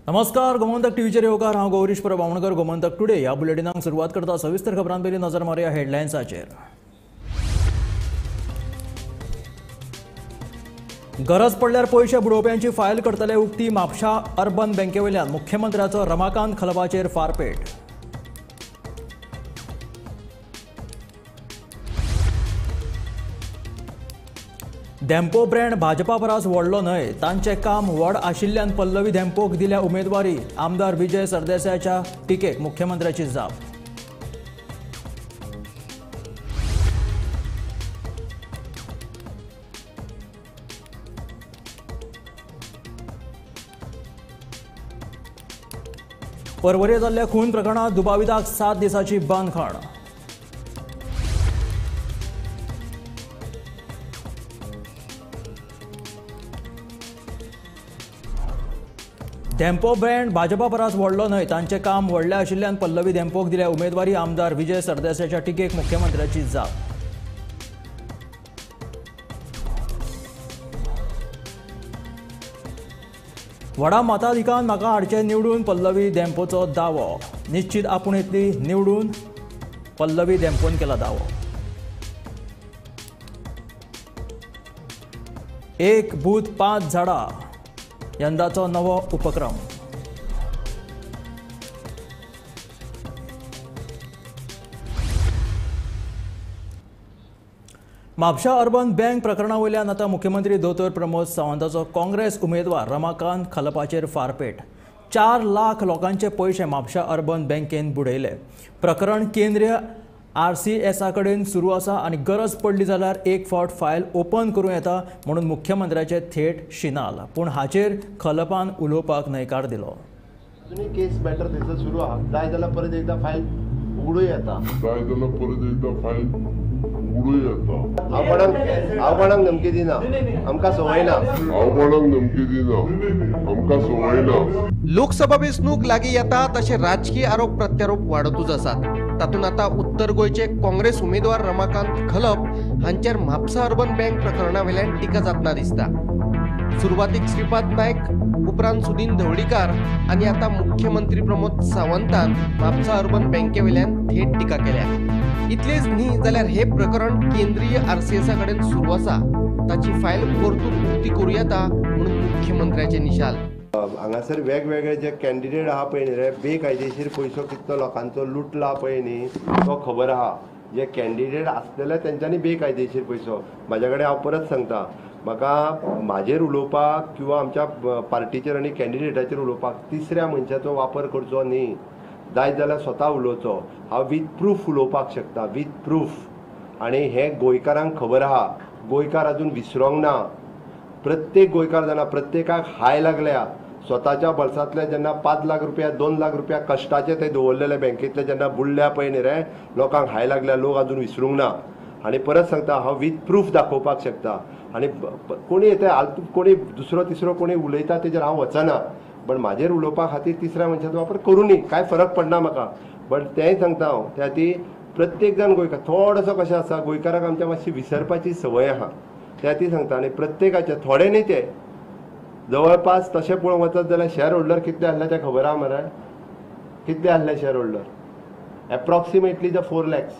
नमस्कार, गोमंतक टीव्हीचेर येवकार। हांव गौरीश प्रभावणकर। गोमंतक टुडे ह्या बुलेटिनाक सुरवात करता। सविस्तर खबरां पयलीं नजर मारया हेडलायन्साचेर। गरज पडल्यार पयशे बुडोवप्यांची फायल करतले उक्ती म्हापशा अर्बन बँकेवेल्यान मुख्यमंत्र्याचो रमाकांत खलपाचेर फारपेट। धेंपो ब्रँड भाजपा परस व्हडलो न्हय, तांचें काम व्हड आशिल्ल्यान पल्लवी धेंपोक दिल्या उमेदवारी। आमदार विजय सरदेसायाच्या टिकेक मुख्यमंत्र्याची जाप। परवरे जाल्ल्या खून प्रकरणात दुबाविताक 7 दिसांची बंदखण। धेंपो ब्रँड भाजपा परस व्हडलो न्हय, तांचें काम व्हडलें आशिल्ल्यान पल्लवी धेंपोक दिल्या उमेदवारी। आमदार विजय सरदेसायाच्या टिकेक मुख्यमंत्र्याची जाप। व्हडा मताधिकान म्हाका हाडचें निवडून पल्लवी धेंपोचो दावो। निश्चित आपूण येतली निवडून, पल्लवी धेंपोन केला दावो। एक बूथ 5 झाडां यंदाचो नवो उपक्रम। म्हापशा अर्बन बँक प्रकरणा वयल्यान आतां मुख्यमंत्री दोतोर प्रमोद सावंताचो काँग्रेस उमेदवार रमाकांत खलपाचेर फारपेट। 4 लाख लोकांचे पयशे म्हापशा अर्बन बँकेन बुडयले। प्रकरण केंद्रीय RCSA कडेन सुरू आसा आनी गरज पडली जाल्यार एक फावट फायल ओपन करूं येता म्हणून मुख्यमंत्र्याचे थेट शिनाल। पूण हाचेर खलपान उलोवपाक न्हयकार दिलो। अजूनही केस मॅटर त्याचं सुरू आहे। जाय जाल्यार परत एकदा फायल उघडूं येता। आव्हानांक धमकी दिना, आमकां सवय ना। लोकसभा वेंचणूक लागीं येता तशे राजकीय आरोप प्रत्यारोप वाडतूच आसात। तातूंत आतां उत्तर गोंयचे काँग्रेस उमेदवार रमाकांत खलप हांचेर म्हापसा अर्बन बँक प्रकरणा वेल्यान टिका जातना दिसता। सुरवातीक श्रीपाद नायक, उपरांत सुदीन ढवळीकार आनी आतां मुख्यमंत्री प्रमोद सावंतान म्हापसा अर्बन बँके वेल्यान थेट टिका केल्या। इतलेच न्ही जाल्यार हे प्रकरण केंद्रीय RCSA कडेन सुरू आसा, ताची फायल परतून उक्ती करूं येता म्हणून मुख्यमंत्र्याचे निशाल। हांगासर वेगवेगळे जे कॅन्डिडेट आहा पळय न्ही रे, बेकायदेशीर पयसो कितलो लोकांचो लुटला पळय न्ही, तो खबर आहा। जे कॅन्डिडेट आसलेले तेंच्यांनी बेकायदेशीर पयसो, म्हाजे कडेन हांव परत सांगता, म्हाका म्हाजेर उलोवपाक किंवा आमच्या पार्टीचेर आनी कॅन्डिडेटाचेर उलोवपाक तिसऱ्या मनशाचो वापर करचो न्ही। जाय जाल्यार स्वता उलोवचो। हांव वीथ प्रूफ उलोवपाक शकता, वीथ प्रूफ। आनी हे गोंयकारांक खबर आहा, गोंयकार अजून विसरोंक ना। प्रत्येक गोंयकार जाणा, प्रत्येकाक हाय लागल्या। स्वताच्या बळसांतले जेन्ना 5 लाख रुपया 2 लाख रुपया कश्टाचे ते दवरलेले बँकेतले जेन्ना बुडल्या पळय न्ही रे, लोकांक हाय लागल्या, लोक अजून विसरूंक ना। आनी परत सांगता, हांव वीथ प्रूफ दाखोवपाक शकता। आनी कोणी येता आलतू कोणी दुसरो तिसरो कोणी उलयता तेजेर हांव वचना, पण म्हाजेर उलोवपा खातीर तिसऱ्या मनशाचो वापर करूं न्ही, कांय फरक पडना म्हाका। बट तेंय सांगता हांव, त्या खातीर प्रत्येक जाण गोंयकार थोडोसो कशें आसा, गोंयकाराक आमच्या मातशी विसरपाची संवय आहा, त्या खातीर सांगता। आनी प्रत्येकाचे थोडे न्ही ते जवळपास तशें पळोवंक वचत जाल्यार शेअर होल्डर कितले आसले तें खबर आहा मरे? कितले आसले share holder? Approximately 4 lakhs,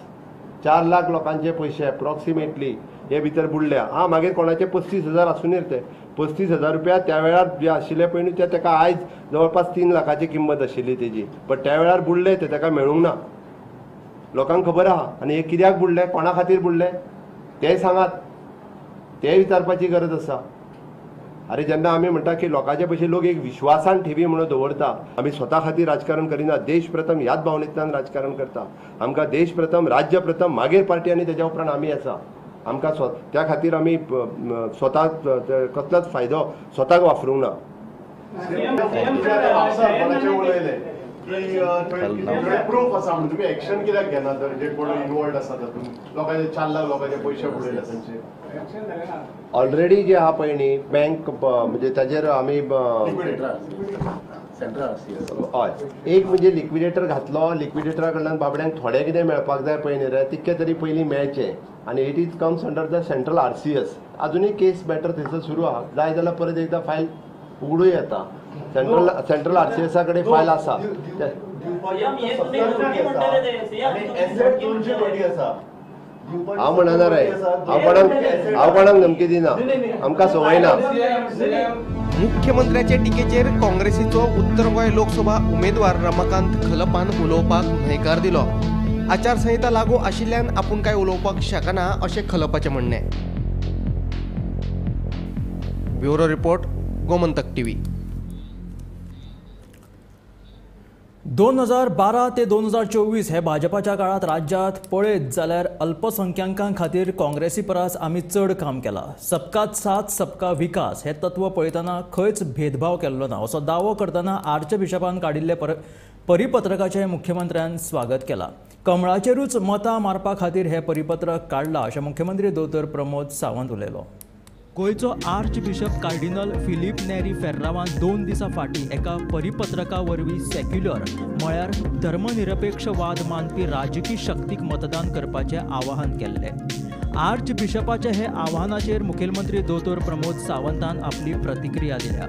4 lakh लोकांचे पयशे एप्रॉक्सिमेटली हे भितर बुडल्या। मागीर कोणाचे 35,000 आसूंनी ते 35,000 रुपया त्या वेळार जे आशिल्ले पळय न्ही, ते ताका आयज जवळपास 3 लाखाची किंमत आशिल्ली तेजी, पण त्या वेळार बुडले ते ताका मेळूंक ना। लोकांक खबर आहा। आनी हे कित्याक बुडले, कोणा खातीर बुडले तेंय सांगात, तेंय विचारपाची गरज आसा। अरे जेन्ना आमी म्हणटा की लोकांचे पयशे लोक एक विश्वासान ठेवी म्हणून दवरता, आमी स्वता खातीर राजकारण करिना, देश प्रथम ह्याच भावनेंतल्यान राजकारण करता। आमकां देश प्रथम, राज्य प्रथम, मागीर पार्टी आनी तेज्या उपरांत आमी आसा। आमकां त्या खातीर आमी स्वता कसलोच फायदो स्वताक वापरूंक ना। प्रूफ आसा म्हणून तुमी एक्शन कित्याक घेना? तर जे कोण इनवॉल्ड आसा तातूंत लोकांचे 4 लाख लोकांचे पयशे बुडयले तांचे ऑलरेडी जे आहा पळय न्ही बँक, म्हणजे ताजेर आमी हय एक म्हणजे लिक्विडेटर घातलो, लिक्विडेटरा कडल्यान बाबड्यांक थोडे कितें मेळपाक जाय पळय न्ही रे, तितके तरी पयलीं मेळचें। आनी it is comes under the central RCS। अजूनही केस मॅटर थंयसर सुरू आहा, जाय जाल्यार परत एकदा फायल उगडूं येता. सेंट्रल आरसीएसा कडेन फायल आसा. हांव म्हणना रे, हांव कोणाक धमकी दिना, आमकां संवय ना. मुख्यमंत्र्याचे टिकेचेर काँग्रेसीचो उत्तर गोंय लोकसभा उमेदवार रमाकांत खलपान उलोवपाक न्हयकार दिलो. आचारसंहिता लागू आशिल्ल्यान आपूण काय उलोवपाक शकना अशें खलपाचें म्हणणें. Bureau report, Gomantak TV. 2012 ते 2024 हे भाजपाच्या काळात राज्यात पळयत जाल्यार अल्पसंख्यांकां खातीर काँग्रेसी परस आमी चड काम केलां. सबका साथ सबका विकास हे तत्व पळयतना खंयच भेदभाव केल्लो ना असो दावो करतना आर्चबिशपान काडिल्ले परिपत्रकाचे मुख्यमंत्र्यान स्वागत केलां. कमळाचेरूच मतां मारपा खातीर हे परिपत्रक काडलां अशें मुख्यमंत्री दोतोर प्रमोद सावंत उलयलो. गोंयचो आर्चबिशप कार्डिनल फिलीप नेरी फेर्रावान 2 दिसां फाटीं एका परिपत्रका वरवीं सेक्युलर म्हळ्यार धर्मनिरपेक्षवाद मानपी राजकी शक्तीक मतदान करपाचें आवाहन केल्लें. आर्चबिशपाचे हे आवाहनाचेर मुखेलमंत्री दोतोर प्रमोद सावंतान आपली प्रतिक्रिया दिल्या.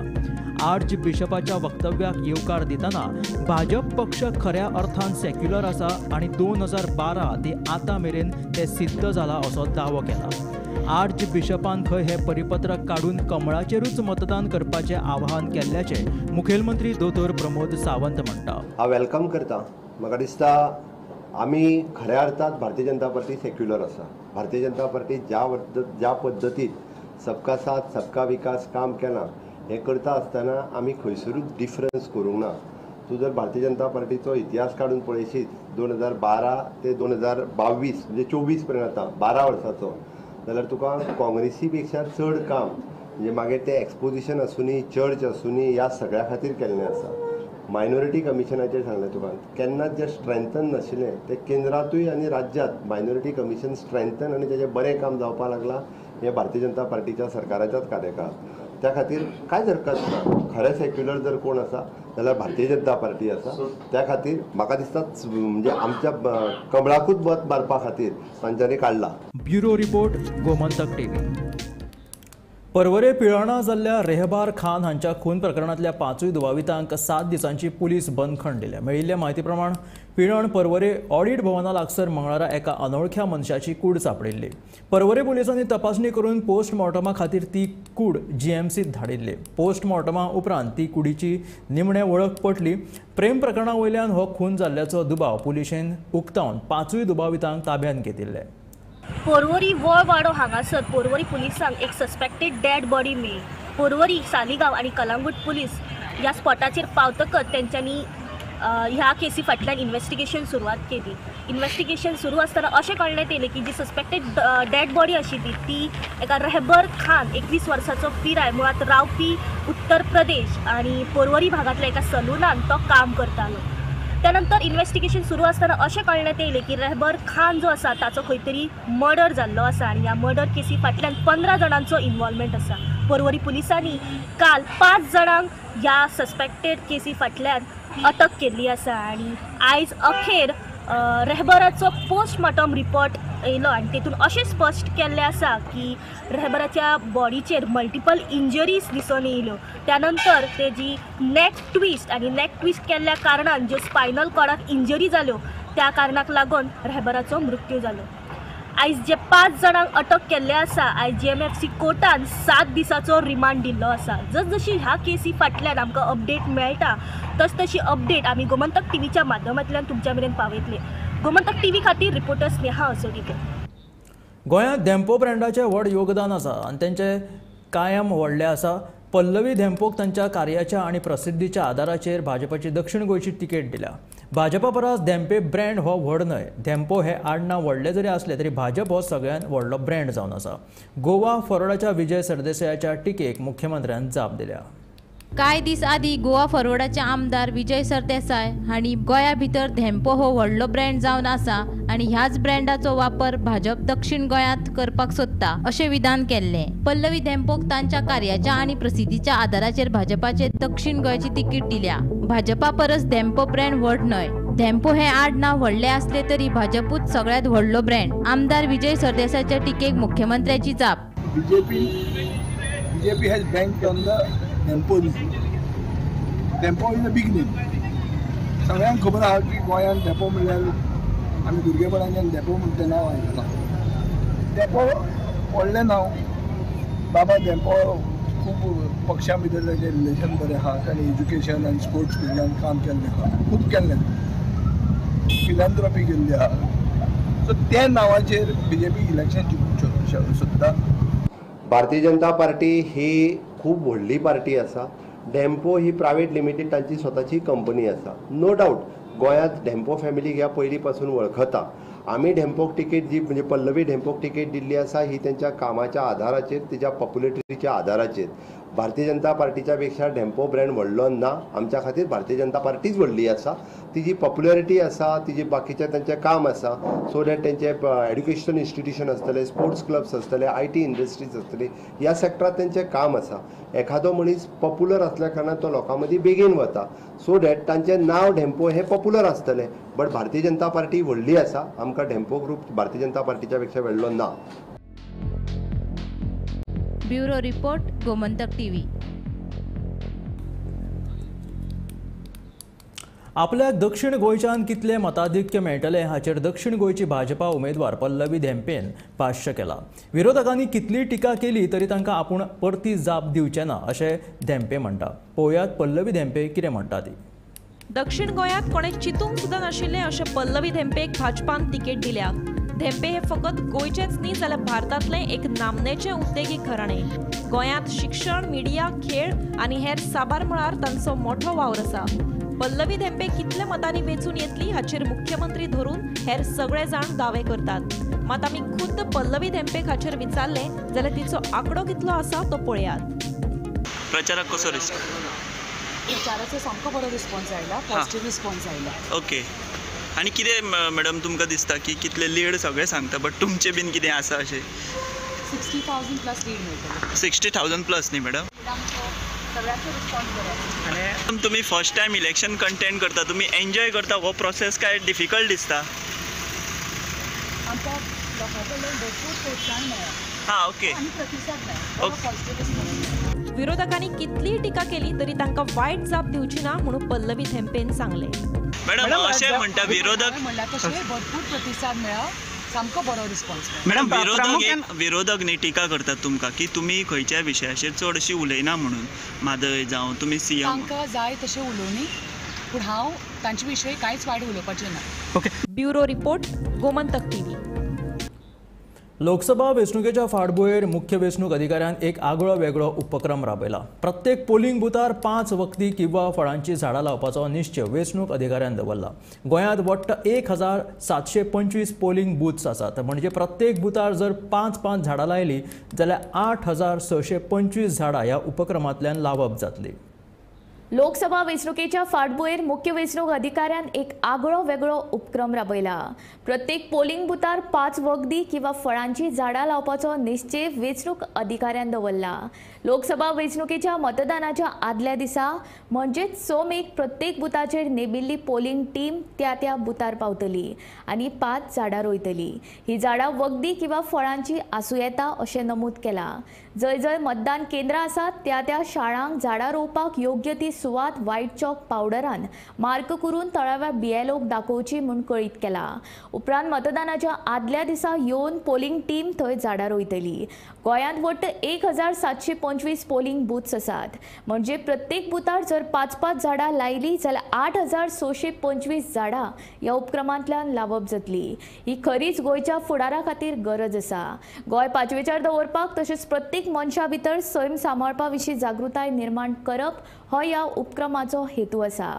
आर्चबिशपाच्या वक्तव्याक येवकार दितना भाजप पक्ष खऱ्या अर्थान सेक्युलर आसा आनी 2012 ते आतां मेरेन ते सिद्ध जाला असो दावो केला. आर्चबिशपान खंय हे परिपत्रक काडून कमळाचेरूच मतदान करपाचें आवाहन केल्ल्याचे मुखेलमंत्री दोतोर प्रमोद सावंत म्हणटा. हांव वेलकम करता. म्हाका दिसता आमी खऱ्या अर्थात भारतीय जनता पार्टी सेक्युलर आसा. भारतीय जनता पार्टी ज्या पद्दतीत सबका साथ सबका विकास काम केलां हें करता आसतना आमी खंयसरूच डिफरन्स करूंक ना. तूं जर भारतीय जनता पार्टीचो इतिहास काडून पळयशीत 2012 ते 2022 म्हणजे 24 पर्यंत आतां 12 वर्सांचो, जाल्यार तुका काँग्रेसी पेक्षा चड काम म्हणजे मागीर तें एक्सपोजिशन आसूनी चर्च आसूनी ह्या सगळ्या खातीर केल्लें आसा. मायनॉरिटी कमिशनाचेर सांगलें तुका केन्नाच जें स्ट्रेंथन नाशिल्लें तें केंद्रांतूय आनी राज्यांत मायनॉरिटी कमिशन स्ट्रेंथन आनी तेजें बरें काम जावपाक लागलां हें भारतीय जनता पार्टीच्या सरकाराच्याच कार्यकाळांत. त्या खातीर कांयच हरकत ना. खरें सेक्युलर जर कोण आसा जाल्यार भारतीय जनता पार्टी आसा. त्या खातीर म्हाका दिसता म्हणजे आमच्या कमळाकूच मत मारपा खातीर तांच्यांनी काडला. Bureau report, Gomantak TV. परवरे पिळवणा जाल्ल्या रेहबार खान हांच्या खून प्रकरणांतल्या 5 दुबावितांक 7 दिसांची पुलीस बंदखण दिल्या. मेळिल्ल्या म्हायती प्रमाण पिळवण परवरे ऑडिट भवना लागसर मंगळारा एका अनवळख्या मनशाची कूड सापडिल्ली. परवरे पुलिसांनी तपासणी करून पोस्टमॉर्टमा खातीर ती कूड जीएमसीत धाडिल्ली. पोस्टमॉर्टमा उपरांत ती कुडीची निमणे वळख पटली. प्रेम प्रकरणा वयल्यान हो खून जाल्ल्याचो दुबाव पुलिशेन उक्तावन 5 दुबावितांक ताब्यात घेतिल्ले. पर्वरी वळवाडो हांगासर पर्वरी पुलिसांक एक सस्पेक्टेड डेड बॉडी मेळ्ळी. पर्वरी, सालिगांव आनी कलंगूट पुलीस ह्या स्पॉटाचेर पावतकच तेंच्यांनी ह्या केसी फाटल्यान इन्व्हेस्टिगेशन सुरवात केली. इन्व्हेस्टिगेशन सुरू आसतना अशें कळ्ळें येयलें की जी सस्पेक्टेड डेड बॉडी आशिल्ली ती एका रहबर खान 21 वर्साचो पिराय मुळात रावपी उत्तर प्रदेश आनी पर्वरी भागांतल्या एका सलूनान तो काम करतालो. त्यानंतर इन्व्हेस्टिगेशन सुरू असताना अशें कळण्यात येयलें की रहबर खान जो आसा ताचो खंय तरी मर्डर जाल्लो आसा आनी ह्या मर्डर केसी फाटल्यान 15 जाणांचो इन्वॉल्वमेंट आसा. पर्वरी पुलिसांनी काल 5 जाणांक ह्या सस्पेक्टेड केसी फाटल्यान अटक केल्ली आसा आनी आयज अखेर रहबराचो पोस्टमॉर्टम रिपोर्ट येयलो आनी तेतून अशें स्पश्ट केल्लें आसा की रहबराच्या बॉडीचेर मल्टिपल इंजरीज दिसून येयल्यो. त्यानंतर तेजी नेक ट्विस्ट केल्ल्या कारणान ज्यो स्पायनल कॉर्डाक इंजरी जाल्यो त्या कारणाक लागून रहबराचो मृत्यू जालो. आयज जे 5 जाणांक अटक केल्ले आसा आयज जीएमएफसी कोर्टान 7 दिसाचो रिमांड दिल्लो आसा. जशी ह्या केसी फाटल्यान आमकां अपडेट मेळटा तशी अपडेट आमी गोमंतक टीव्हीच्या माध्यमांतल्यान तुमच्या मेरेन पावयतले. गोमंतक टीव्ही खातीर रिपोर्टर्स नेहा असोडीकर. गोंयांत धेंपो ब्रँडाचें व्हड योगदान आसा आनी तेंचें कायम व्हडलें आसा. पल्लवी धेंपोक तांच्या कार्याच्या आनी प्रसिद्धीच्या आदाराचेर भाजपाची दक्षिण गोंयची तिकेट दिल्या. भाजपा परस धेंपे ब्रँड हो व्हड न्हय. धेंपो हे आडनांव व्हडलें जरी आसलें तरी भाजप हो सगळ्यांत व्हडलो ब्रँड जावन आसा. गोवा फॉरवर्डाच्या विजय सरदेसायाच्या टिकेक मुख्यमंत्र्यान जाप दिल्या. कांय दीस आदीं गोवा फॉरवर्डाचे आमदार विजय सरदेसाय हांणी गोंया भितर धेंपो हो व्हडलो ब्रँड जावन आसा आनी ह्याच ब्रँडाचो वापर भाजप दक्षिण गोंयांत करपाक सोदता अशें विधान केल्लें. पल्लवी धेंपोक तांच्या कार्याच्या आनी प्रसिद्धीच्या आदाराचेर भाजपाचे दक्षिण गोंयची तिकीट दिल्या. भाजपा परस धेंपो ब्रँड व्हड न्हय. धेंपो हे आडनांव व्हडलें आसलें तरी भाजपूच सगळ्यांत व्हडलो ब्रँड. आमदार विजय सरदेसायच्या टिकेक मुख्यमंत्र्याची जाप. BJP has banked on the Dempo न्ही. Dempo is a big name. सगळ्यांक खबर आहा की गोंयांत डेपो म्हणल्यार आमी भुरगेपणाच्यान डेपो म्हणटा नांव आयकलां. डेपो व्हडलें नांव. बाबा डेपो खूब पक्षां भितर ताचें रिलेशन बरें आहा. ताणें एज्युकेशन आनी स्पोर्ट्स फिल्डांत काम केल्लें आहा, खूब केल्लें. फिलॅन्थ्रॉपी केल्ली आहा. सो त्या नांवाचेर BJP इलेक्शन जिखूंक सोदता. भारतीय जनता पार्टी ही खूब व्हडली पार्टी आसा. डेम्पो ही प्रायवेट लिमिटेड तांची स्वताची कंपनी आसा. नो डावट गोंयांत डेम्पो फॅमिलीक ह्या पयलीं पासून वळखता. आमी डेम्पोक तिकेट जी म्हणजे पल्लवी डेम्पोक तिकेट दिल्ली आसा ही त्यांच्या कामाच्या आधाराचेर, तिच्या पॉप्युलॅरिटीच्या आधाराचेर. भारतीय जनता पार्टीच्या पेक्षा डेम्पो ब्रँड व्हडलो ना. आमच्या खातीर भारतीय जनता पार्टीच व्हडली आसा. तिची पॉप्युलॅरिटी आसा, तिची बाकीचें तेंचें काम आसा. सो दॅट तेंचे एड्युकेशन इन्स्टिट्यूशन आसतले, स्पोर्ट्स क्लब्स आसतले, IT इंडस्ट्रीज आसतली, ह्या सेक्टरांत तेंचें काम आसा. एखादो मनीस पॉप्युलर असल्या कारणान तो लोकां मदीं बेगीन वता. सो दॅट तांचें नांव डेम्पो हें पॉप्युलर आसतलें. बट भारतीय जनता पार्टी व्हडली आसा. आमकां डेम्पो ग्रूप भारतीय जनता पार्टीच्या पेक्षा व्हडलो ना. Bureau report, Gomantak TV. आपल्याक दक्षिण गोंयच्यान कितले मताधिक्य मेळटले हाचेर दक्षिण गोंयची भाजपा उमेदवार पल्लवी धेंपेन भाश्य केला. विरोधकांनी कितली टिका केली तरी तांकां आपूण परती जाप दिवचे ना अशें धेंपे म्हणटा. पळोवयात पल्लवी धेंपे कितें म्हणटा ती. दक्षिण गोंयांत कोणे चिंतूंक सुद्दां नाशिल्लें अशें पल्लवी धेंपेक भाजपान तिकेट दिल्या. धेंपे हे फकत गोंयचेच न्ही जाल्यार भारतांतलें एक नामनेचें उद्देगीक घराणें. गोंयांत शिक्षण, मिडिया, खेळ आनी हेर साबार मळार तांचो मोठो वावर आसा. पल्लवी धेंपे कितल्या मतांनी वेंचून येतली हाचेर मुख्यमंत्री धरून हेर सगळे जाण दावे करतात. मात आमी खुद्द पल्लवी धेंपेक हाचेर विचारलें जाल्यार तिचो आंकडो कितलो आसा तो पळयात. प्रचाराक कसो रिस्पॉन्स? प्रचाराचो सामको बरो रिस्पॉन्स आयला, पॉझिटिव्ह रिस्पॉन्स आयला. ओके. आनी कितें मॅडम तुमकां दिसता की कितले लीड सगळे सांगता, बट तुमचें बीन कितें आसा अशें? 60,000 प्लस लीड मेळटलें. 60,000 प्लस न्ही मॅडम? सगळ्यांचो रिस्पॉन्स बरो. आनी तुमी फर्स्ट टायम इलेक्शन कंटेंड करता, तुमी एन्जॉय करता हो प्रोसेस काय डिफिकल्ट दिसता? आमकां लोकां कडल्यान भरपूर प्रोत्साहन मेळ्ळा. हां, ओके. आनी प्रतिसाद मेळ्ळा. Positive response. विरोधकांनी कितलीय टिका केली तरी तांकां वायट जाप दिवची ना म्हणून पल्लवी धेंपेन सांगलें. मॅडम अशें म्हणटा विरोधक म्हणल्यार तशें भरपूर प्रतिसाद मेळ्ळा. सामको बरो रिस्पॉन्स. मॅडम विरोधक न्ही टिका करतात तुमकां की तुमी खंयच्या विशयाचेर चड अशी उलयना म्हणून. म्हादय जावं तुमी CM. तांकां जाय तशें उलोवनी, पूण हांव तांचे विशयी कांयच वायट उलोवपाचें ना. Okay. Bureau report, Gomantak TV. Lok Sabha वेंचणुकेच्या फाटभुंयेर मुख्य वेंचणूक अधिकाऱ्यान एक आगळो वेगळो उपक्रम राबयला. प्रत्येक पोलिंग बुथार 5 वखदी किंवा फळांची झाडां लावपाचो निश्चय वेंचणूक अधिकाऱ्यान दवरला. गोंयांत वट्ट 1,725 पोलिंग बुथ्स आसात. म्हणजे प्रत्येक बुथार जर 5 झाडां लायली जाल्यार 8,625 झाडां ह्या उपक्रमांतल्यान लावप जातली. लोकसभा वेंचणुकेच्या फाटभुंयेर मुख्य वेंचणूक अधिकाऱ्यान एक आगळो वेगळो उपक्रम राबयला. प्रत्येक पोलिंग बुथार 5 वखदी किंवा फळांची झाडां लावपाचो निश्चय वेंचणूक अधिकाऱ्यान दवरला. लोकसभा वेंचणुकेच्या मतदानाच्या आदल्या दिसा म्हणजेच 6 मेक प्रत्येक बुथाचेर नेमिल्ली पोलिंग टीम त्या बुथार पावतली आनी 5 झाडां रोयतली. ही झाडां वखदी किंवा फळांची आसूं येता अशें नमूद केलां. जंय जंय मतदान केंद्रां आसात त्या शाळांक झाडां रोवपाक योग्य ती सुवात व्हाईट चॉक पावडरान मार्क करून थळाव्या BLOक दाखोवची म्हूण कळीत केला. उपरांत मतदानाच्या आदल्या दिसा येवन पोलिंग टीम थंय झाडां रोयतली. गोंयांत वट्ट 1,725 पोलिंग बुथ्स आसात. म्हणजे प्रत्येक बुथार जर 5 झाडां लायली जाल्यार 8,625 झाडां ह्या उपक्रमांतल्यान लावप जातली. ही खरीच गोंयच्या फुडारा खातीर गरज आसा. गोंय पांचवेचार दवरपाक तशेंच प्रत्येक मनशा भितर सैम सांबाळपा विशीं जागृताय निर्माण करप हो ह्या उपक्रमाचो हेतू आसा.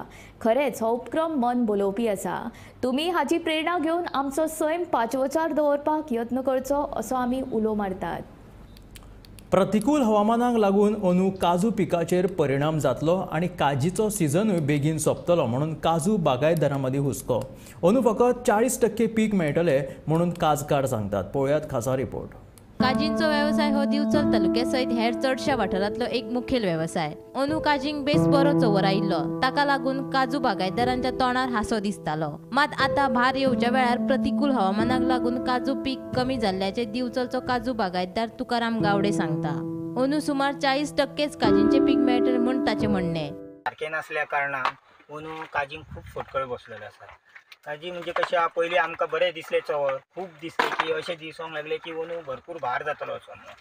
खरेंच हो उपक्रम मन भोलोवपी आसा. तुमी हाची प्रेरणा घेवन आमचो सैम पांचवोचार दवरपाक यत्न करचो असो आमी उलो मारतात. प्रतिकूल हवामानाक लागून अंदू काजू पिकाचेर परिणाम जातलो आनी काजीचो सिजनूय बेगीन सोंपतलो म्हणून काजू बागायतदारां मदीं हुस्को. अंदू फकत 40% पीक मेळटले म्हणून काजकार सांगतात. पळोवयात खासा रिपोर्ट. काजींचो वेवसाय हो दिवचल तालुक्या सयत हेर चडशा वाठारांतलो एक मुखेल वेवसाय. अंदू काजींक बेस बरो चवर आयिल्लो, ताका लागून काजू बागायतदारांच्या तोंडार हांसो दिसतालो. मात आतां भार येवच्या वेळार प्रतिकूल हवामानाक लागून काजू पीक कमी जाल्ल्याचे दिवचलचो काजू बागायतदार तुकाराम गावडे सांगता. अंदू सुमार 40%च काजींचे पीक मेळटले म्हूण ताचें म्हणणें. सारकें नसल्या कारणान अंदू काजींक खूब फटकळ बसलेलो आसा. काजी म्हणजे कशें आहा, पयलीं आमकां बरें दिसलें चवळ, खूब दिसलें की अशें दिसोंक लागलें की अंदू भरपूर भार जातलो असो म्हणून.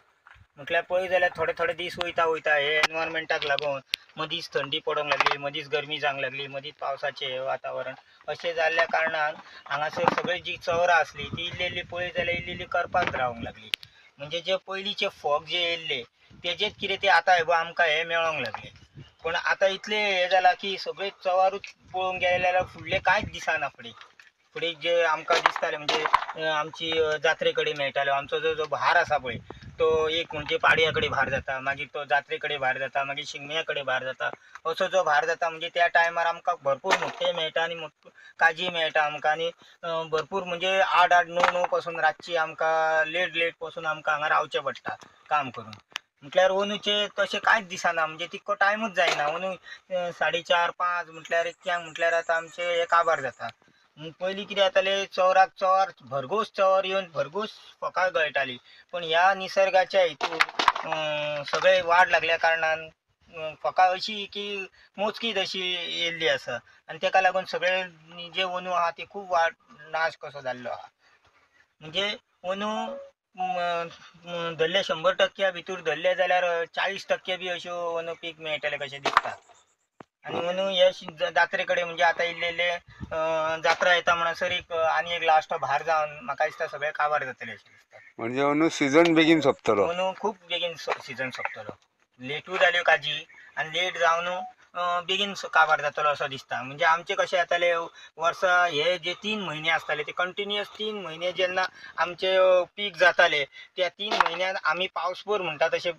म्हटल्यार पळय जाल्यार थोडे थोडे दीस वयता वयता हे एनवायरमेंटाक लागून मदींच थंडी पडोंक लागली, मदींच गरमी जावंक लागली, मदींच पावसाचें वातावरण अशें जाल्ल्या कारणान हांगासर सगळी जी चवरां आसली ती इल्ली इल्ली पळय जाल्यार इल्ली इल्ली करपाक रावंक लागली. म्हणजे जे पयलींचे फोग जे येयल्ले तेजेच कितें ते आतां हे आमकां हे मेळोंक लागले. पूण आतां इतलें हें जालां की सगळे चवारूच पळोवंक गेले जाल्यार फुडलें कांयच दिसना फुडें जे आमकां दिसतालें म्हणजे आमची जात्रे कडेन मेळटालो आमचो जो भार आसा पळय तो एक म्हणजे पाडया कडेन भार जाता, मागीर तो जात्रे कडेन भार जाता, मागीर शिगम्या कडेन भार जाता, असो जो भार जाता म्हणजे त्या टायमार आमकां भरपूर नुस्तें मेळटा आनी काजी मेळटा आमकां. आनी भरपूर म्हणजे 8-9 पासून रातची आमकां लेट पासून आमकां हांगा रावचें पडटा काम करून. म्हटल्यार अंदूचे तशें कांयच दिसना, म्हणजे तितको टायमूच जायना. अंदू 4:30-5 म्हटल्यार इतक्यांक म्हटल्यार आतां आमचें हे काबार जाता. पयलीं कितें जातालें, चवराक चवर भरघोस चवर येवन भरघोस फकां गळटाली. पण ह्या निसर्गाच्या हितून सगळे वाड लागल्या कारणान फकां अशी की मोजकीच अशी येयल्ली आसा आनी ताका लागून सगळे जे अंदू आहा ते खूब वाड नाश कसो जाल्लो आहा. म्हणजे अंदू धरले 100% भितर धरले जाल्यार 40% बी अश्यो अंदू पीक मेळटले कशें दिसता. आनी अंदू हे जात्रे कडेन म्हणजे आतां इल्ले इल्ले जात्रा येता म्हणसर आनी एक लास्ट भार जावन म्हाका दिसता सगळे काबार जातले अशें दिसता. म्हणजे अंदू सीझन बेगीन सोंपतलो. अंदू खूब बेगीन सीझन सोंपतलो. लेटूय जाल्यो काजी आनी लेट जावन बेगीन काबार जातलो असो दिसता. म्हणजे आमचे कशें जाताले वर्सा हे जे 3 म्हयने आसताले ते कंटिन्युअस 3 म्हयने जेन्ना आमचे पीक जाताले त्या 3 म्हयन्यान आमी पावसभर म्हणटा तशें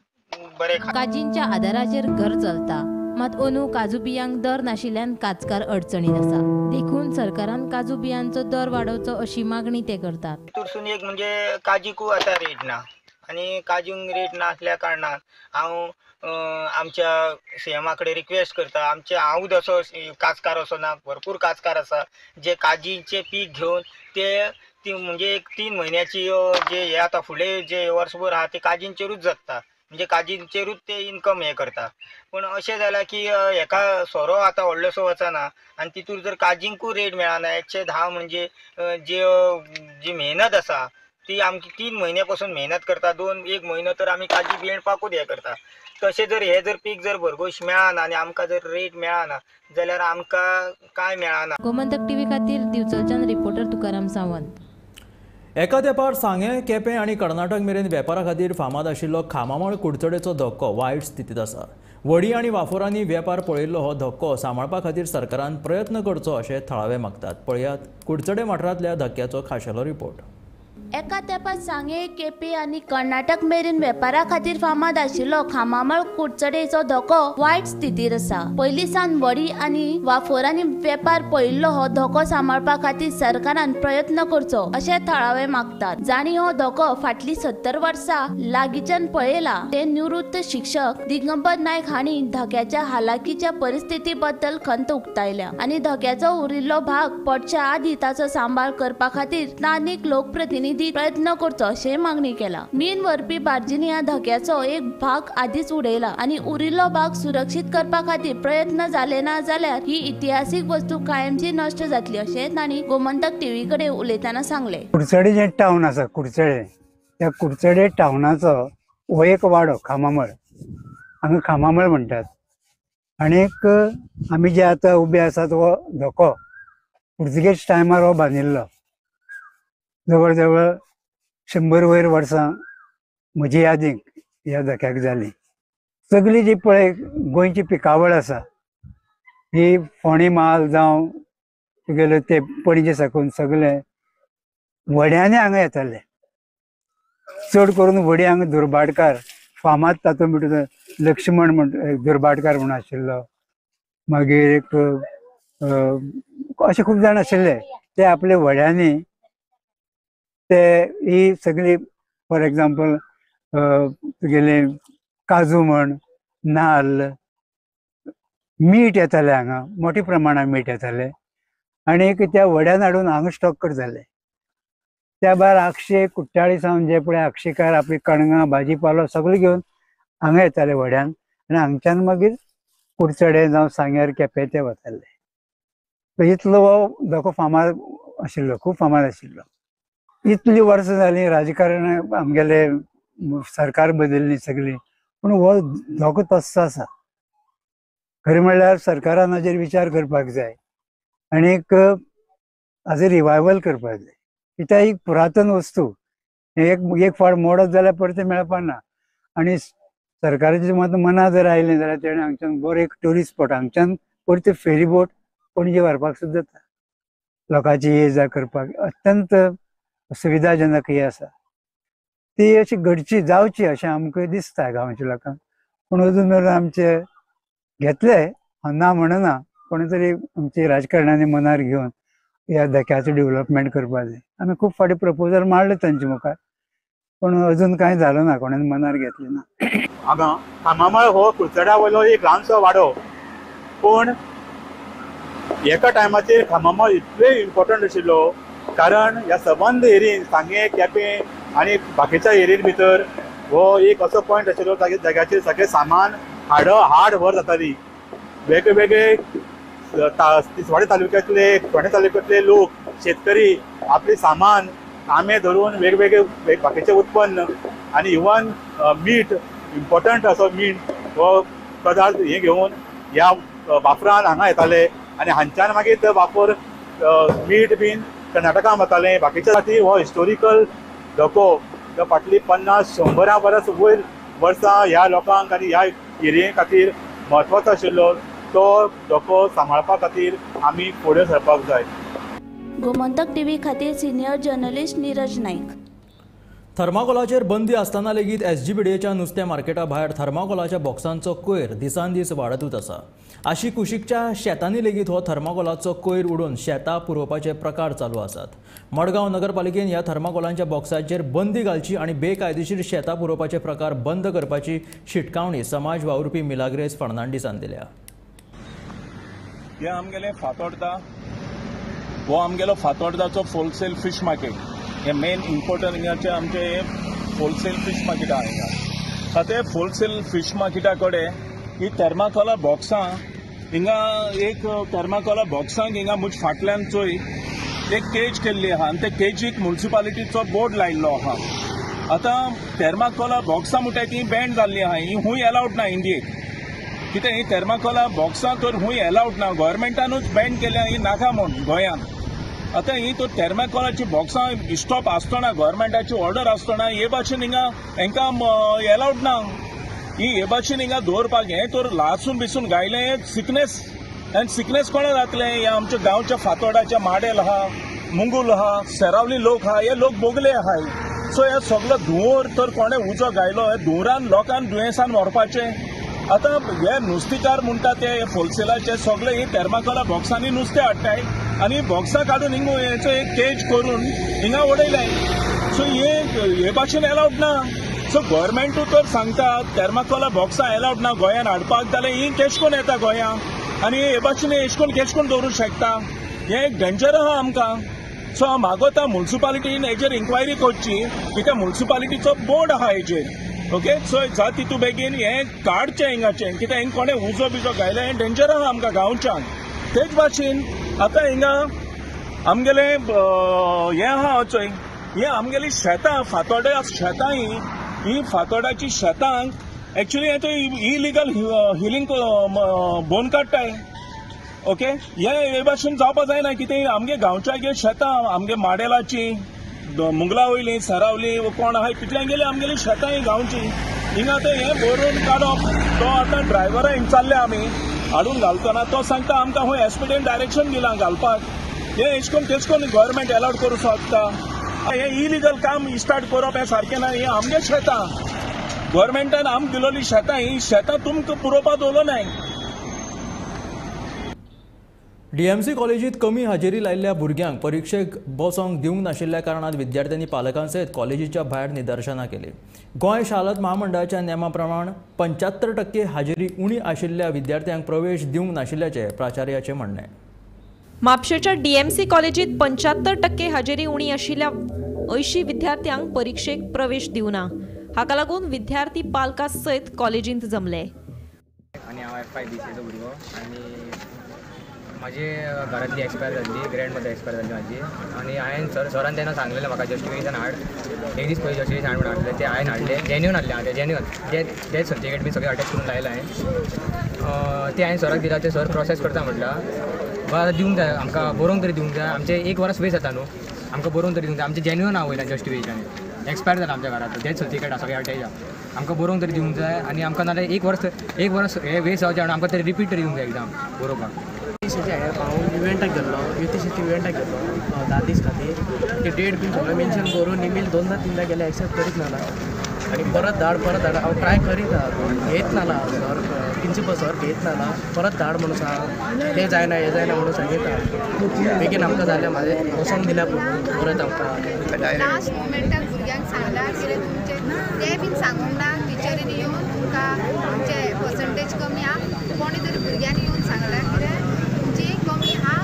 बरें काजींच्या आदाराचेर घर चलता. मात अंदू काजू बियांक दर नाशिल्ल्यान काजकार अडचणीत आसा. देखून सरकारान काजू बियांचो दर वाडोवचो अशी मागणी ते करतात. तितूरसून एक म्हणजे काजीकूय आतां रेट ना आनी काजूंक रेट नासल्या कारणान हांव आमच्या सीएमा कडेन रिक्वेस्ट करता. हांवूच असो काजकार असो ना, भरपूर काजकार आसा जे काजींचे पीक घेवन ते म्हणजे एक 3 म्हयन्याची जे हे आतां फुडें जे वर्सभर आहा ते काजींचेरूच जगता. म्हणजे काजींचेरूच ते इन्कम हे करता. पण अशें जालां की हेका सोरो आतां व्हडलोसो वचना आनी तितूर जर काजींकूय रेट मेळना 110 म्हणजे जी मेहनत आसा ती आमची 3 म्हयने पासून मेहनत करता. 1 म्हयनो तर आमी काजी बियेणपाकूच हे करता. तशें जर हे जर पीक जर भरघोश मेळना आनी आमकां जर रेट मेळना जाल्यार आमकां कांय मेळना. गोमंतक टीव्ही खातीर दिवचलच्यान रिपोर्टर तुकाराम सावंत. एका तेंपार सांगे, केपें आनी कर्नाटक मेरेन वेपारा खातीर फामाद आशिल्लो खामामळ कुडचडेचो धक्को वायट स्थितीत आसा. वडी आनी वाफोरांनी वेपार पळयल्लो हो धक्को सांबाळपा खातीर सरकारान प्रयत्न करचो अशें थळावे मागतात. पळयात कुडचडे वाठारांतल्या धक्क्याचो खाशेलो रिपोर्ट. एका तेंपार सांगे, केपें आनी कर्नाटक मेरेन वेपारा खातीर फामाद आशिल्लो खामामळ कुडचडेचो धक्को वायट स्थितीत आसा. पयलीं सावन वडी आनी वाफोरांनी वेपार पळयल्लो हो धक्को सांबाळपा खातीर सरकारान प्रयत्न करचो अशें थळावे मागतात. जाणी हो धक्को फाटलीं 70 वर्सां लागींच्यान पळयला ते निवृत्त शिक्षक दिगंबर नायक हांणी धक्क्याच्या हालाकीच्या परिस्थिती बद्दल खंत उक्तायल्या आनी धक्क्याचो उरिल्लो भाग पडच्या आदीं ताचो सांबाळ करपा खातीर स्थानीक लोकप्रतिनिधी प्रयत्न करचो अशी मागणी केला. मीन व्हरपी बार्जीनी ह्या धक्क्याचो एक भाग आधीच उडयला आणि उरिल्लो भाग सुरक्षीत करपा खातीर प्रयत्न जाले ना जाल्यार ही इतिहासीक वस्तू कायमची नष्ट जातली अशें तांणी गोमंतक टीव्ही कडेन उलयतना सांगले. कुडचडे जे टावन आसा कुडचडे, त्या कुडचडे टावनाचो हो एक वाडो खामामळ, हांगा खामामळ म्हणटात. आनीक आमी जे आतां उबे आसात हो धक्को पुर्तुगेज टायमार हो बांदिल्लो. जवळ जवळ 100 वयर वर्सां म्हजी यादीक ह्या धक्क्याक जाली. सगळी जी पळय गोंयची पिकावळ आसा ही फोंडी माल जावं तुगेले ते पणजे साकून सगळे वड्यांनी हांगा येताले. चड करून वडी हांगा दुर्भाटकार फामाद तातूंत भितर लक्ष्मण म्हण दुर्भाटकार म्हूण आशिल्लो. मागीर एक अशे खूब जाण आशिल्ले ते आपले वड्यांनी ते ही सगळी फॉर एग्जाम्पल तुगेले काजू म्हण, नाल्ल, मीठ येताले हांगा मोठ्या प्रमाणात मीठ येताले आनी त्या वड्यान हाडून हांगा स्टॉक करताले. त्या भायर आक्षे कुट्टाळी सावन जे पळय आक्षेकार आपली कणगां भाजी पालो सगळें घेवन हांगा येताले वड्यान आनी हांगच्यान मागीर कुडचडे जावं सांग्यार केपें ते वताले. इतलो हो धोको फामाद आशिल्लो, खूब फामाद आशिल्लो. इतलीं वर्सां जालीं राजकारण आमगेले सरकार बदलली सगळी, पूण हो धोको तस्सो आसा. खरें म्हणल्यार सरकारान हाजेर विचार करपाक जाय आनीक हाजो रिवायवल करपाक जाय. कित्याक ही पुरातन वस्तू एक फावट मोडत जाल्यार परते मेळपा ना. आनी सरकाराचे मनां जर आयलें जाल्यार तेणें हांगच्यान बरो एक ट्युरिस्ट स्पॉट हांगच्यान परते फेरी बोट पणजे व्हरपाक सुद्दां जाता. लोकांची ये जा करपाक अत्यंत सुविधाजनक ही आसा. ती अशी घडची जावची अशें आमकां दिसता गांवच्या लोकांक. पूण अजून मेरेन आमचे घेतले ना म्हणना, कोणी तरी आमची राजकारण्यांनी मनार घेवन ह्या धक्याचो डेव्हलपमेंट करपा जाय. आमी खूब फावटी प्रपोजल मारले तांचे मुखार, पूण अजून कांय जालो ना, कोणें मनार घेतलें ना. हांगा कामामळ हो कुडचड्या वयलो एक ल्हानसो वाडो, पूण एका टायमाचेर कामामळ इतले इम्पॉर्टंट आशिल्लो कारण ह्या सबंद एरियेन सांगे केपें आनी बाकीच्या एरियेन भितर हो एक असो पॉयंट आशिल्लो जाग्याचेर सगळें सामान हाड व्हर जाताली. वेगवेगळे तिसवाडी तालुक्यांतले फोंडे तालुक्यांतले लोक शेतकरी आपले सामान आंबे धरून वेगवेगळे बाकीचे उत्पन्न आनी इवन मीठ इम्पॉर्टंट असो मीठ हो पदार्थ हे घेवन ह्या वापरान हांगा येताले आनी हांच्यान मागीर ते वापर मीठ बीन कर्नाटका वताले. बाकीच्या खातीर हो हिस्टोरिकल धोको जो फाटली 50-100 वर्स वयर वर्सां ह्या लोकांक आनी ह्या एरिये खातीर म्हत्वाचो आशिल्लो. तो धोको सांबाळपा खातीर आमी फुडें सरपाक जाय. गोमंतक टीव्ही खातीर सिनियर जर्नलिस्ट नीरज नाईक. थर्माकोलाचेर बंदी आसतना लेगीत SGPDच्या नुस्तें मार्केटा भायर थर्माकोलाच्या बॉक्सांचो कोयर दिसान दीस वाडतूच आसा. आशी कुशीकच्या शेतांनी लेगीत हो थर्माकोलाचो कोयर उडोवन शेतां पुरोवपाचे प्रकार चालू आसात. मडगांव नगरपालिकेन ह्या थर्माकोलांच्या बॉक्साचेर बंदी घालची आनी बेकायदेशीर शेतां पुरोवपाचे प्रकार बंद करपाची शिटकावणी समाज वावुरपी मिलाग्रेस फर्नांडीसान दिल्या. हे आमगेले फातोर्डा हो आमगेलो फातोर्डाचो होलसेल फिश मार्केट. हे मेन इम्पॉर्टंट हिंगाचे आमचे होलसेल फिश मार्केट आहा. हिंगा ते होलसेल फिश मार्केटा कडेन ही थर्माकोला बॉक्सां हिंगा एक थर्माकोला बॉक्सांक हिंगा मुज फाटल्यान चोय एक केज केल्ली आहा आनी ते केजीक म्युनिसिपालिटीचो बोर्ड लायिल्लो आहा. आतां थर्माकोला बॉक्सां म्हणटा ती बॅन जाल्ली आहा. ही खूंय अलाउड ना इंडियेक. कित्याक ही थर्माकोला बॉक्सां तर खूंय अलाउड ना. गव्हर्मेंटानूच बॅन केल्या ही नाका म्हूण गोंयान. आतां ही तर थर्माकोलाची बॉक्सां स्टॉप आसतना गव्हर्मेंटाची ऑर्डर आसतना हे भाशेन हिंगा हांकां अलाउड ना. हे भाशेन हिंगा दवरपाक हें तर लासून बिसून गायलें सिकनेस आनी सिकनेस कोणा जातलें. हे आमच्या गांवच्या फातोर्डाच्या माडेल आहा, मुंगूल आहा, सेरावली लोक आहा, हे लोक बोगले आहाय. सो हे सगळो धुंवर तर कोणें उजो गायलो. हे धुंवरान लोकांक दुयेंसान व्हरपाचें. आतां हे नुस्तेकार म्हणटा ते होलसेलाचे सगळे ही थर्माकोला बॉक्सांनी नुस्तें हाडटाय आनी बॉक्सां काडून हिंगा हेचो एक केज करून हिंगा उडयलाय. सो हे भाशेन अलाउड ना. सो गव्हर्मेंटू तर सांगता थर्माकोला बॉक्सां अलाउड ना गोंयान हाडपाक जाल्यार ही केश कोन येता गोंयांत आनी हे भाशेन एश कोन केश कोन दवरूंक शकता. हे एक डेंजर आहा आमकां. सो हांव मागोता म्युनिसिपालिटीन हेजेर इन्क्वायरी करची कित्याक म्युनिसिपालिटीचो बोर्ड आहा हेजेर. ओके सो जा तितू बेगीन हें काडचें हिंगाचें कित्याक हिंगा कोणें उजो बिजो गायलें हें डेंजर आहा आमकां गांवच्यान. तेच भाशेन आतां हिंगा आमगेलें हें आहा चोय हें आमगेलीं शेतां फातोर्डा शेतां ही फातोर्डाची शेतांक एक्चुली हें तो इलिगल हिलिंग बोन काडटाय. ओके हे भाशेन जावपा जायना कितें आमगे गांवच्या शेतां आमगे माडेलाची मुंगला वयली सरावली कोण आहाय तितल्यान गेली आमगेली शेतां ही गांवची. हिंगा ते हें भरून काडप तो आतां ड्रायव्हरा हिंग चालले आमी हाडून घालतना तो सांगता आमकां हूंय एसपीडीन डायरेक्शन दिलां घालपाक. हें एश कोन तेश कोन गव्हर्मेंट अलाउड करूंक शकता. हें इलिगल काम स्टार्ट करप हें सारकें ना. हें आमगे शेतां गव्हर्मेंटान आमकां दिलोली शेतां ही शेतां तुमकां पुरोवपा दवरलो नाय. DMC कॉलेजीत कमी हाजेरी लायिल्ल्या भुरग्यांक परीक्षेक बसोंक दिवंक नाशिल्ल्या कारणान विद्यार्थ्यांनी पालकांसयत कॉलेजीच्या भायर निदर्शनां केली. गोंय शालत महामंडळाच्या नेमा प्रमाण 75% हाजेरी उणी आशिल्ल्या विद्यार्थ्यांक प्रवेश दिवंक नाशिल्ल्याचे प्राचार्याचे म्हणणे. म्हापशेच्या DMC कॉलेजीत 75% हाजेरी उणी आशिल्ल्या 80 विद्यार्थ्यांक परीक्षेक प्रवेश दिवना. हाका लागून विद्यार्थी पालकां सयत कॉलेजींत जमले. आणि हांव F5 BCAचो भुरगो आनी म्हाजी घरांतली एक्सपायर जाल्ली, ग्रँडमदर एक्सपायर जाल्ली म्हाजी. आनी हांवें सरान तेन्ना सांगलेलें म्हाका जस्टिफिकेशन हाड. एक दीस पयलीं जस्टिफिकेशन हाड म्हणून हाडलें, तें हांवें हाडलें. जेन्युन हाडलें हांवें, जेन्युन तें सर्टिफिकेट बी सगळें अटॅच करून लायलां हांवें. तें हांवें सराक दिलां, तें सर प्रोसेस करता म्हटल्यार आतां दिवंक जाय, आमकां बरोवंक तरी दिवंक जाय. आमचें 1 वर्स वेस्ट जाता न्हू, आमकां बरोवंक तरी दिवंक जाय. आमचें जेन्युन हांव वयलां जस्टिफिकेशन एक्सपायर जालां आमच्या घरांत, तेंच सर्टिफिकेट सगळें अटॅच आहा. आमकां बरोवंक तरी दिवंक जाय आनी आमकां नाल्यार 1 वर्स हे वेस्ट जावचें आनी आमकां तरी रिपीट तरी दिवंक जाय एग्जाम बरोवपाक. हांव इव्हेंटाक गेल्लो, युथीसीटी इव्हेंटाक गेल्लो 10 दीस खातीर. ते डेट बीन सगळें मेन्शन करून इमेल 2-3 गेले, एक्सेप्ट करीत नाला. आनी परत धाड हांव ट्राय करीत आहा, घेत नाला सर, प्रिंसिपल सर घेत नाला. परत धाड म्हणून सांग, तें जायना हें जायना म्हणून सांगिता. बेगीन आमकां जालें, म्हाजें वचोंक दिल्या परत आमकां. लास्ट मोमेंटाक भुरग्यांक सांगला कितें तुमचें तें बीन सांगूंक ना. टिचरीन येवन तुमकां तुमचे पर्संटेज कमी आहा, कोणी तरी भुरग्यांनी येवन सांगला कितें तुमची कमी आहा,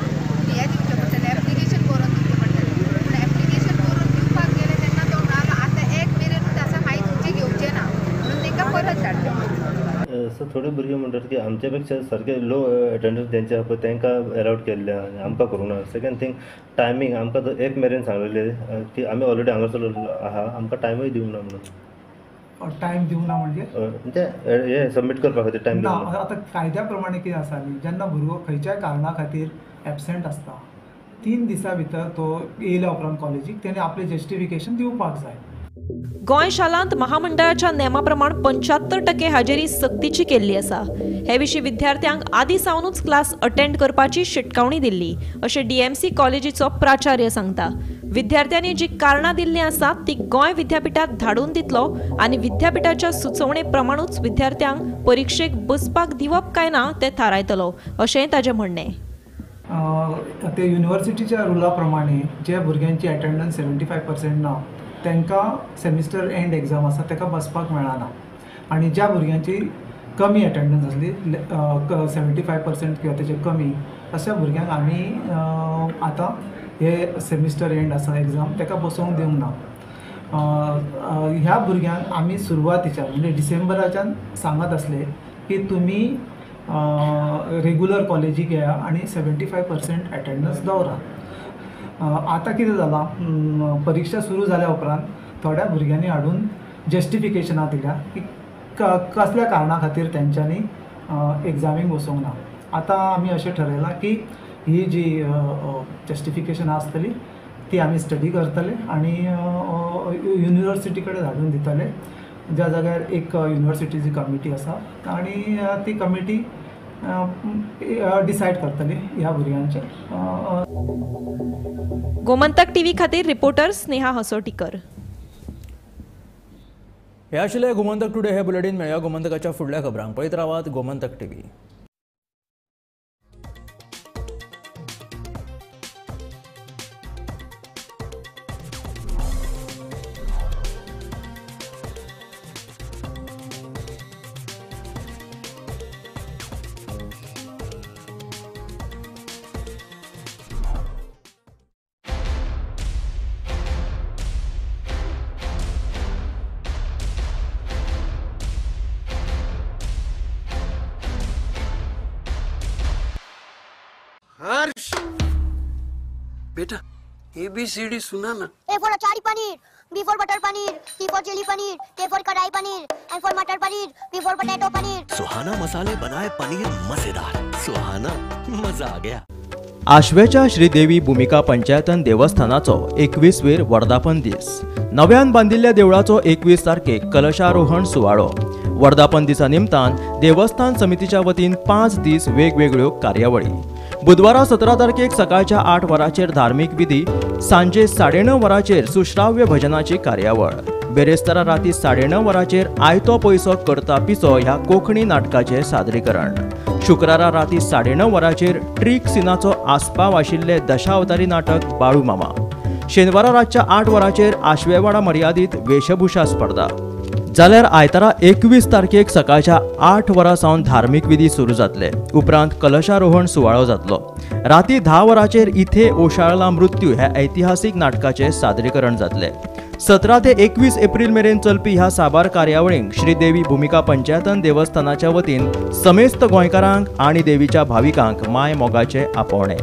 हें दिवचें पडटलें, एप्लिकेशन करून दिवचें पडटलें. पूण एप्लिकेशन करून दिवपाक गेलें तेन्ना तो म्हणालो आतां एक मेरिट आसा, मागीर तुमचें घेवचें ना म्हणून तांकां परत धाडलें. सो थोडे भुरगे म्हणटात की आमच्या पेक्षा सारके लो अटेंडन्स तेंचे आहा पळय तांकां एलावड केल्ले आहा, आमकां करूंक ना. सेकंड थिंग टायमींग, आमकां एक मेरेन सांगलेलें की आमी ऑलरेडी हांगासर आहा, आमकां टायमूय दिवंक ना म्हणून. टायम दिवंक ना म्हणजे हे सबमीट करपा खातीर टायम ना. आतां कायद्या प्रमाणे कितें आसा न्ही, जेन्ना भुरगो खंयच्याय कारणा खातीर एबसेंट आसता 3 दिसां भितर तो येयल्या उपरांत कॉलेजीक तेणें आपलें जस्टिफिकेशन दिवपाक जाय. गोंय शालांत महामंडळाच्या नेमा प्रमाण 75% हाजेरी सक्तीची केल्ली आसा. हे विशीं विद्यार्थ्यांक आदीं सावनूच क्लास अटेंड करपाची शिटकावणी दिल्ली, अशें DMC कॉलेजीचो प्राचार्य सांगता. विद्यार्थ्यांनी जी कारणां दिल्लीं आसात ती गोंय विद्यापीठांत धाडून दितलो आनी विद्यापीठाच्या सुचोवणे प्रमाणूच विद्यार्थ्यांक परीक्षेक बसपाक दिवप काय ना तें थारायतलो, अशेंय ताचें म्हणणें. ते युनिवर्सिटीच्या रुला प्रमाणे जे भुरग्यांची एटेंडन्स 75% ना तांकां सेमिस्टर एंड एग्जाम आसा ताका बसपाक मेळना. आनी ज्या भुरग्यांची कमी एटेंडन्स आसली 75% किंवा तेचे कमी, अशा भुरग्यांक आमी आतां हे सेमिस्टर एंड आसा एग्जाम ताका बसोवंक दिवंक ना. ह्या भुरग्यांक आमी सुरवातीच्यान म्हणजे डिसेंबराच्यान सांगत आसले की तुमी रेगुलर कॉलेजीक येया आनी 75% एटेंडन्स दवरा. आतां कितें जालां, परीक्षा सुरू जाल्या उपरांत थोड्या भुरग्यांनी हाडून जस्टिफिकेशनां दिल्या की कसल्या कारणां खातीर तेंच्यांनी एग्जामीक बसोवंक ना. आतां आमी अशें ठरयलां की ही जी जस्टिफिकेशनां आसतली ती आमी स्टडी करतले आनी युनिवर्सिटी कडेन धाडून दितले. ज्या जाग्यार एक युनिवर्सिटीची कमिटी आसा आनी ती कमिटी डिसायड करतली ह्या भुरग्यांचे. गोमंतक टीव्ही खातीर रिपोर्टर स्नेहा हसोटीकर. हे आशिल्ले गोमंतक टुडे. हे बुलेटिन मेळया गोमंतकाच्या फुडल्या खबरांक. पळयत रावात गोमंतक टीव्ही. हर्ष बेटा ABCD सुना ना. A for achari paneer, B for butter paneer, C for chili paneer, K for kadai paneer, M for matar paneer, P for potato paneer. Suhana मसाले बनाए पनीर मजेदार. सुहाना मजा आ गया. आशवेच्या श्रीदेवी भूमिका पंचायतन देवस्थानाचो 21वीर वर्धापन दीस. नव्यान बांदिल्ल्या देवळाचो 21 तारखेक कलशारोहण सुवाळो. वर्धापन दिसा निमतान देवस्थान समितीच्या वतीन 5 दीस वेगवेगळ्यो कार्यावळी. बुधवारा 17 तारखेक सकाळच्या 8 वरांचेर धार्मीक विधी, सांजे 9:30 वरांचेर सुश्राव्य भजनाची कार्यावळ. बेरेस्तारा राती 9:30 वरांचेर आयतो पयसो करता पिसो ह्या कोंकणी नाटकाचें सादरीकरण. शुक्रारा राती 9:30 वरांचेर ट्रीक सिनाचो आस्पाव आशिल्ले दशावतारी नाटक बाळू मामा. शेनवारा रातच्या 8 वरांचेर आशवेवाडा मर्यादीत वेशभूषा स्पर्धा. जाल्यार आयतारा 21 तारखेक सकाळच्या 8 वरां सावन धार्मीक विधी सुरू जातले. उपरांत कलशारोहण सुवाळो जातलो. राती 10 वरांचेर इथे ओशाळला मृत्यू ह्या ऐतिहासीक नाटकाचे सादरीकरण जातले. 17 ते 21 एप्रिल मेरेन चलपी ह्या साबार कार्यावळीक श्रीदेवी भूमिका पंचायतन देवस्थानाच्या वतीन समेस्त गोंयकारांक आणि देवीच्या भाविकांक माय मोगाचे आपोवणे.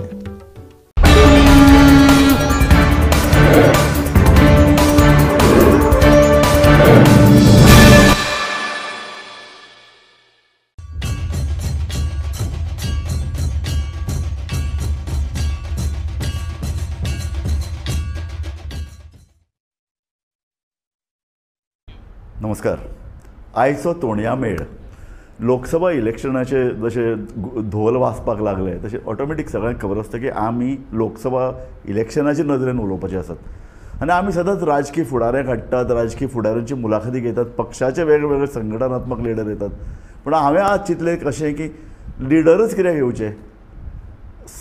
नमस्कार. आयचो तोणया मेळ लोकसभा इलेक्शनाचे जशे धोल वाजपाक लागले तशें ऑटोमॅटीक सगळ्यांक खबर आसता की आमी लोकसभा इलेक्शनाच्या नदरेन उलोवपाचे आसात आनी आमी सदांच राजकीय फुडाऱ्यांक हाडटात, राजकीय फुडाऱ्यांची मुलाखती घेतात, पक्षाचे वेगवेगळे संघटनात्मक लिडर येतात. पूण हांवें आज चिंतलें कशें की लिडरच कित्याक येवचे,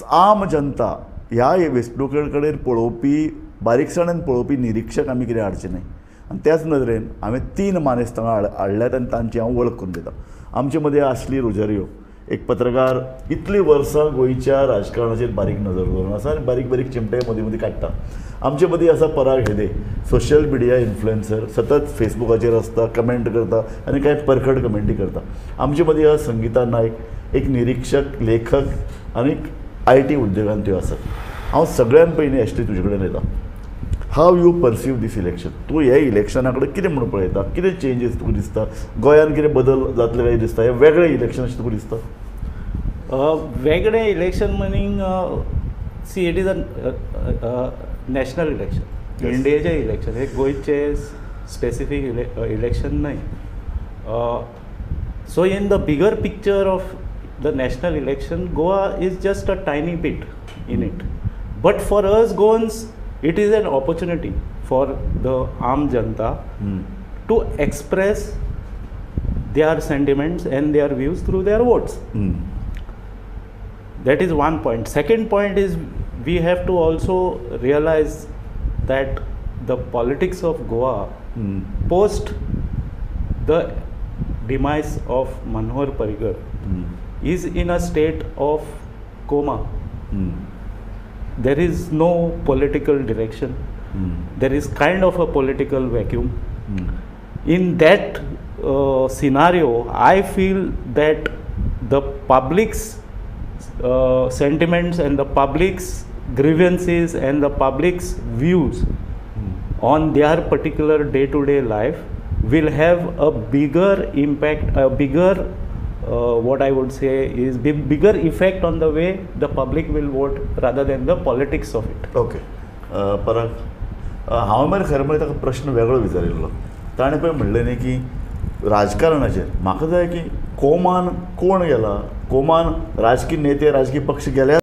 आम जनता ह्या वेंचणुके कडेन पळोवपी बारीकसाणेन पळोवपी निरीक्षक आमी कित्याक हाडचे न्हय. आनी त्याच नदरेन हांवें 3 मानेस्तांना हाडल्यात आनी तांची हांव वळख करून दिता. आमचे मदीं आश्ली रोजारियो, एक पत्रकार, इतलीं वर्सां गोंयच्या राजकारणाचेर बारीक नजर दवरून आसा आनी बारीक बारीक चिमटे मदीं मदीं काडटा. आमचे मदीं आसा पराग हेदे, सोशल मिडिया इन्फ्लुएन्सर, सतत फेसबुकाचेर आसता, कमेंट करता आनी कांय परखड कमेंटी करता. आमचे मदीं आसा संगीता नायक, एक निरीक्षक, लेखक आनी IT उद्योगांत त्यो आसात. हांव सगळ्यान पयलीं आश्ली तुजे कडेन येता. How you perceive this election? तूं हे इलेक्शना कडेन कितें म्हणून पळयता? कितें चेंजीस तुका दिसता? गोंयांत कितें बदल जातले काय दिसता? हें वेगळें इलेक्शन अशें तुका दिसता? वेगळें election meaning see it is a national election, इंडियेचें इलेक्शन. हे गोंयचें स्पेसिफीक इलेक्शन न्हय. So in the bigger picture of the national election Goa is just a tiny bit in it. But for us Goans it is an opportunity for the armed janta to express their sentiments and their views through their votes. That is one point. Second point is we have to also realize that the politics of Goa post the demise of Manohar Parrikar is in a state of coma. There is no political direction. There is kind of a political vacuum. In that scenario, I feel that the public's sentiments and the public's grievances and the public's views on their particular day-to-day life will have a bigger impact, a bigger what I would say is bigger effect on the way the public will vote rather than the politics of it. Okay. Parag, हांवें मरे खरें म्हणजे ताका प्रश्न वेगळो विचारिल्लो. ताणें पळय म्हणलें न्ही की राजकारणाचेर म्हाका जाय की कोमान कोण गेला, कोमान राजकीय नेते, राजकीय पक्ष गेल्या